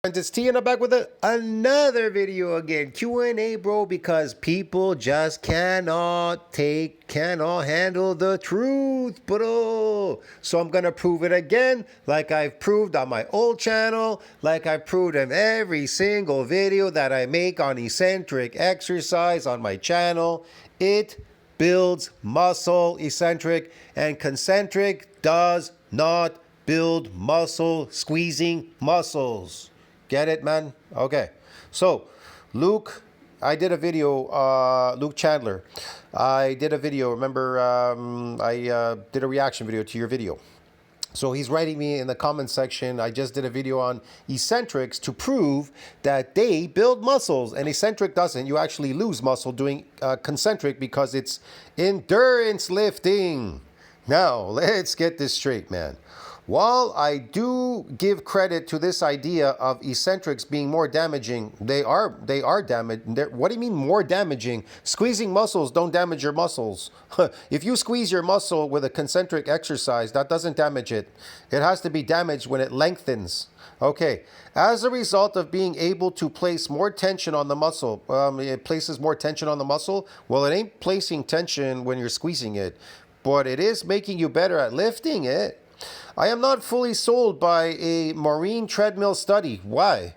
It's T and I'm back with another video again. Q&A, bro, because people just cannot handle the truth, bro. So I'm gonna prove it again, like I've proved on my old channel, like I've proved in every single video that I make on eccentric exercise on my channel. It builds muscle, eccentric, and concentric does not build muscle, squeezing muscles. Get it, man? Okay. So, Luke, I did a video, Luke Chandler. I did a video, remember, I did a reaction video to your video. So he's writing me in the comment section, I just did a video on eccentrics to prove that they build muscles and eccentric doesn't. You actually lose muscle doing concentric because it's endurance lifting. Now, let's get this straight, man. While I do give credit to this idea of eccentrics being more damaging, they are damaged. What do you mean more damaging? Squeezing muscles don't damage your muscles. If you squeeze your muscle with a concentric exercise, that doesn't damage it. It has to be damaged when it lengthens. Okay, as a result of being able to place more tension on the muscle, it places more tension on the muscle. Well, it ain't placing tension when you're squeezing it, but it is making you better at lifting it. I am not fully sold by a marine treadmill study. Why?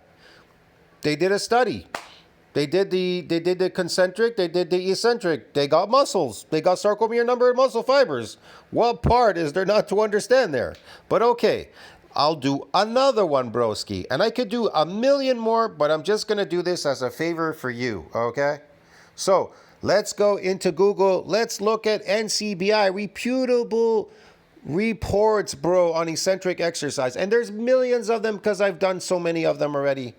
They did a study. They did the concentric, they did the eccentric. They got muscles. They got sarcomere number and muscle fibers. What part is there not to understand there? But okay, I'll do another one, broski. And I could do a million more, but I'm just going to do this as a favor for you, okay? So, let's go into Google. Let's look at NCBI, reputable reports, bro, on eccentric exercise. And there's millions of them because I've done so many of them already.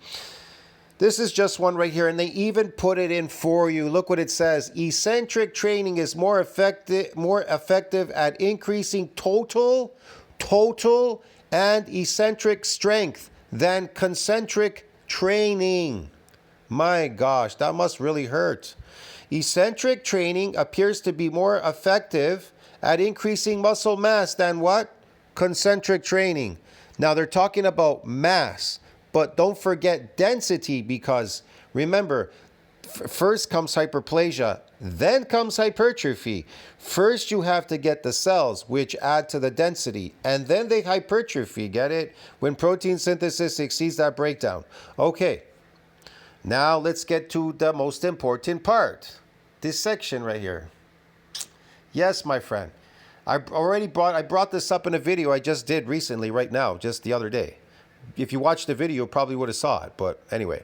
This is just one right here, and they even put it in for you. Look what it says. Eccentric training is more effective at increasing total and eccentric strength than concentric training. My gosh, that must really hurt. Eccentric training appears to be more effective at increasing muscle mass than what? Concentric training. Now they're talking about mass, but don't forget density, because remember, first comes hyperplasia, then comes hypertrophy. First you have to get the cells, which add to the density, and then they hypertrophy, get it? When protein synthesis exceeds that breakdown. Okay, now let's get to the most important part. This section right here. Yes, my friend. I brought this up in a video I just did recently, right now, just the other day. If you watched the video, you probably would have saw it. But anyway,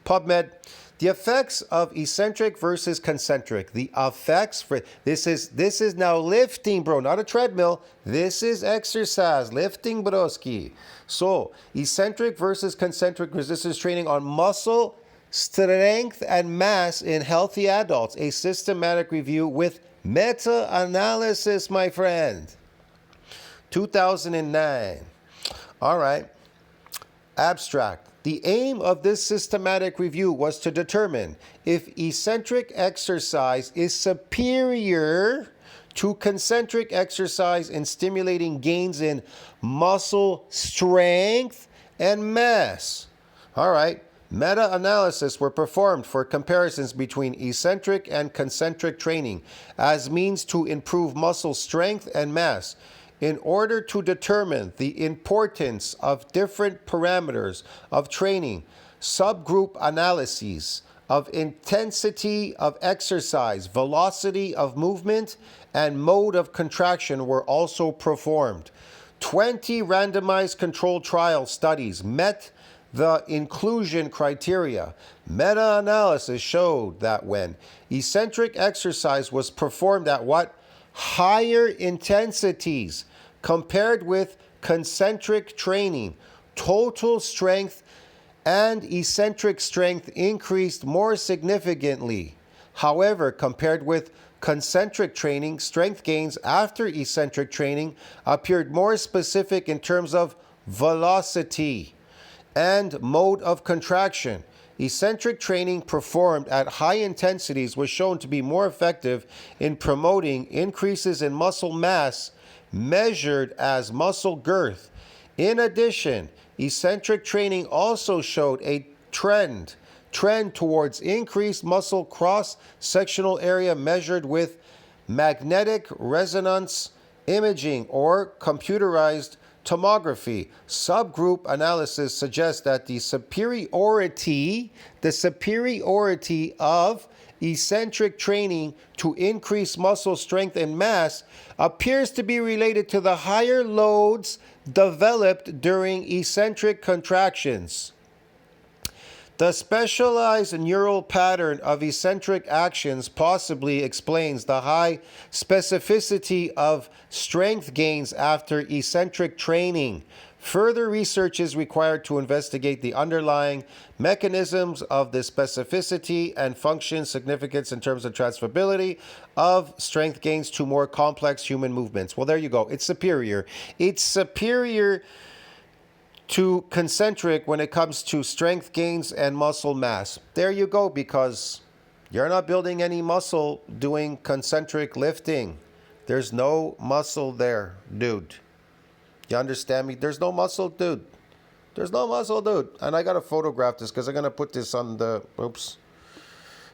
PubMed, the effects of eccentric versus concentric. The effects for this is now lifting, bro, not a treadmill. This is exercise, lifting, broski. So eccentric versus concentric resistance training on muscle strength and mass in healthy adults. A systematic review with meta-analysis, my friend. 2009. All right. Abstract. The aim of this systematic review was to determine if eccentric exercise is superior to concentric exercise in stimulating gains in muscle strength and mass. All right. Meta-analysis were performed for comparisons between eccentric and concentric training as means to improve muscle strength and mass in order to determine the importance of different parameters of training. Subgroup analyses of intensity of exercise, velocity of movement, and mode of contraction were also performed. 20 randomized controlled trial studies met the inclusion criteria. Meta-analysis showed that when eccentric exercise was performed at what? Higher intensities compared with concentric training, total strength and eccentric strength increased more significantly. However, compared with concentric training, strength gains after eccentric training appeared more specific in terms of velocity and mode of contraction. Eccentric training performed at high intensities was shown to be more effective in promoting increases in muscle mass measured as muscle girth. In addition, eccentric training also showed a trend towards increased muscle cross-sectional area measured with magnetic resonance imaging or computerized tomography. Subgroup analysis suggests that the superiority of eccentric training to increase muscle strength and mass appears to be related to the higher loads developed during eccentric contractions. The specialized neural pattern of eccentric actions possibly explains the high specificity of strength gains after eccentric training. Further research is required to investigate the underlying mechanisms of the specificity and function significance in terms of transferability of strength gains to more complex human movements. Well, there you go. It's superior. It's superior to concentric when it comes to strength gains and muscle mass. There you go, because you're not building any muscle doing concentric lifting. There's no muscle there, dude. You understand me? There's no muscle, dude. There's no muscle, dude. And I gotta photograph this because I'm gonna put this on the,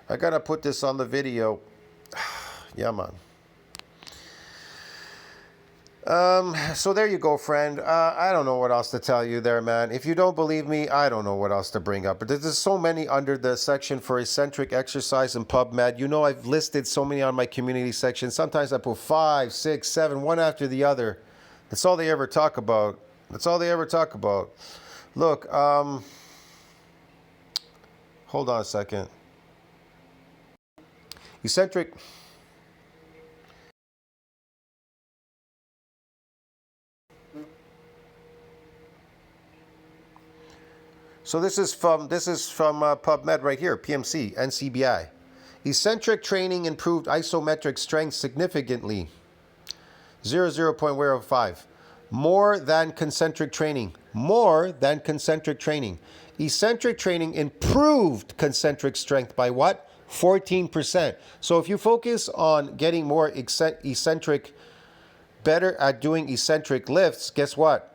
I gotta put this on the video. Yeah, man. So there you go, friend. I don't know what else to tell you there, man. If you don't believe me, I don't know what else to bring up. But there's so many under the section for eccentric exercise in PubMed. You know, I've listed so many on my community section. Sometimes I put 5, 6, 7, one after the other. That's all they ever talk about. That's all they ever talk about. Look, hold on a second. Eccentric. So this is from PubMed right here, PMC, NCBI. Eccentric training improved isometric strength significantly. 0.05. More than concentric training. More than concentric training. Eccentric training improved concentric strength by what? 14%. So if you focus on getting more eccentric, better at doing eccentric lifts, guess what?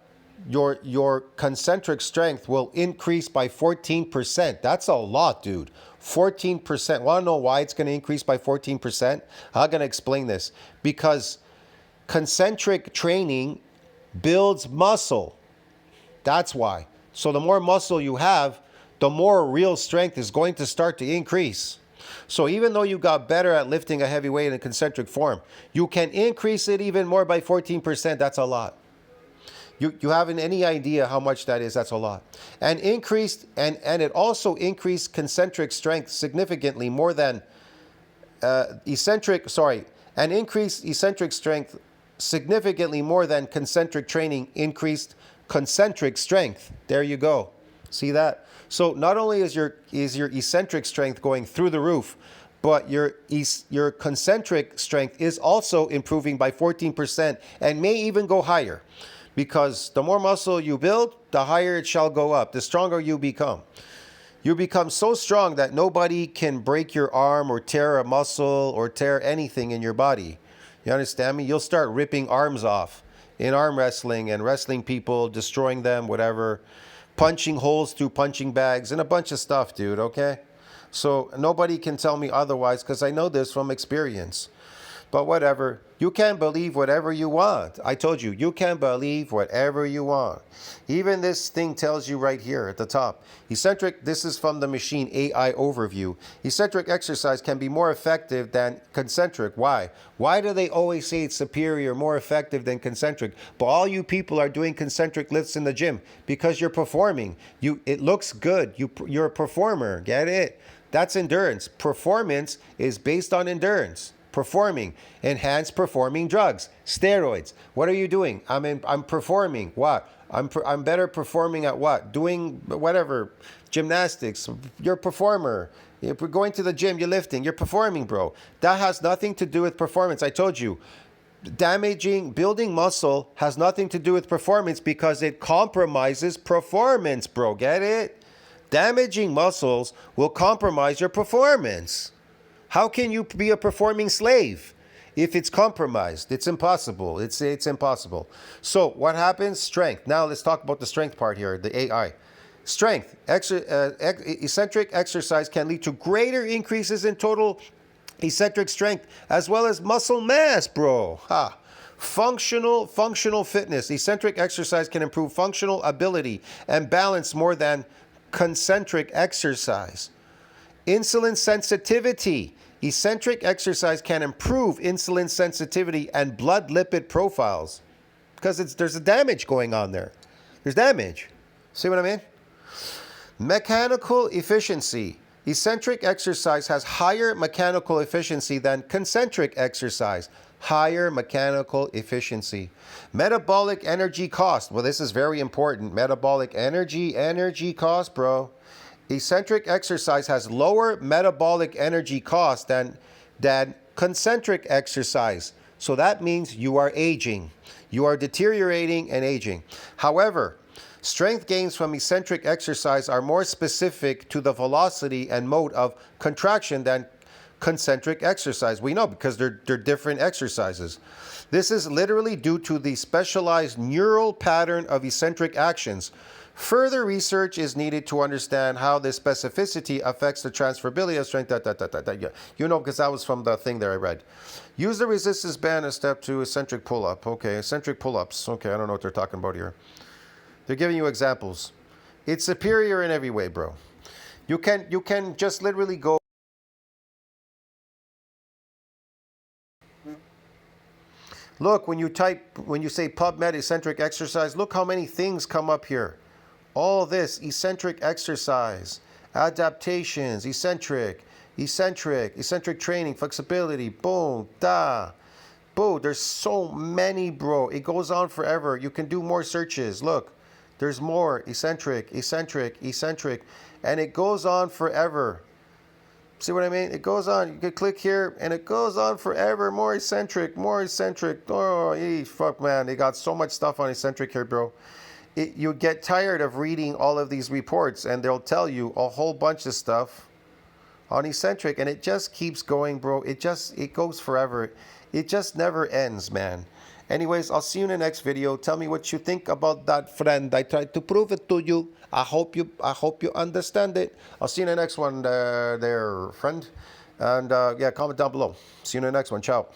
Your concentric strength will increase by 14%. That's a lot, dude. 14%. Want to know why it's going to increase by 14%? I'm going to explain this. Because concentric training builds muscle. That's why. So the more muscle you have, the more real strength is going to start to increase. So even though you got better at lifting a heavy weight in concentric form, you can increase it even more by 14%. That's a lot. You haven't any idea how much that is. That's a lot. And it also increased concentric strength significantly more than and increased eccentric strength significantly more than concentric training increased concentric strength. There you go. See that? So not only is your eccentric strength going through the roof, but your concentric strength is also improving by 14% and may even go higher. Because the more muscle you build, the higher it shall go up, the stronger you become. You become so strong that nobody can break your arm or tear a muscle or tear anything in your body. You understand me? You'll start ripping arms off in arm wrestling and wrestling people, destroying them, whatever. Punching holes through punching bags and a bunch of stuff, dude, okay? So nobody can tell me otherwise because I know this from experience. But whatever, you can believe whatever you want. I told you, you can believe whatever you want. Even this thing tells you right here at the top. Eccentric, this is from the machine AI overview. Eccentric exercise can be more effective than concentric. Why? Why do they always say it's superior, more effective than concentric? But all you people are doing concentric lifts in the gym because you're performing. It looks good. You're a performer. Get it? That's endurance. Performance is based on endurance. Performing, enhanced performing drugs, steroids. What are you doing? I'm performing. What? I'm better performing at what? Doing whatever, gymnastics. You're a performer. If we're going to the gym, you're lifting. You're performing, bro. That has nothing to do with performance. I told you, building muscle has nothing to do with performance because it compromises performance, bro. Get it? Damaging muscles will compromise your performance. How can you be a performing slave? If it's compromised, it's impossible. It's impossible. So what happens? Strength. Now let's talk about the strength part here, the AI. Strength. Eccentric exercise can lead to greater increases in total eccentric strength as well as muscle mass, bro. Ha. Functional fitness. Eccentric exercise can improve functional ability and balance more than concentric exercise. Insulin sensitivity. Eccentric exercise can improve insulin sensitivity and blood lipid profiles because there's a damage going on there. There's damage. See what I mean? Mechanical efficiency. Eccentric exercise has higher mechanical efficiency than concentric exercise. Higher mechanical efficiency. Metabolic energy cost. Well, this is very important. Metabolic energy cost, bro. Eccentric exercise has lower metabolic energy cost than concentric exercise. So that means you are aging. You are deteriorating and aging. However, strength gains from eccentric exercise are more specific to the velocity and mode of contraction than concentric exercise. We know because they're different exercises. This is literally due to the specialized neural pattern of eccentric actions. Further research is needed to understand how this specificity affects the transferability of strength. You know, because that was from the thing there I read. Use the resistance band as step 2, eccentric pull-up. Okay, eccentric pull-ups. Okay, I don't know what they're talking about here. They're giving you examples. It's superior in every way, bro. You can just literally go. Look, when you say PubMed eccentric exercise, look how many things come up here. All this eccentric exercise, adaptations, eccentric training, flexibility, boom, boom. There's so many, bro. It goes on forever. You can do more searches. Look, there's more eccentric, and it goes on forever. See what I mean? It goes on. You can click here, and it goes on forever. More eccentric. Oh, fuck, man. They got so much stuff on eccentric here, bro. You get tired of reading all of these reports, and they'll tell you a whole bunch of stuff on eccentric, and it just keeps going, bro. It goes forever. It just never ends, man. Anyways, I'll see you in the next video. Tell me what you think about that, friend. I tried to prove it to you. I hope you understand it. I'll see you in the next one, there, friend. And yeah, comment down below. See you in the next one. Ciao.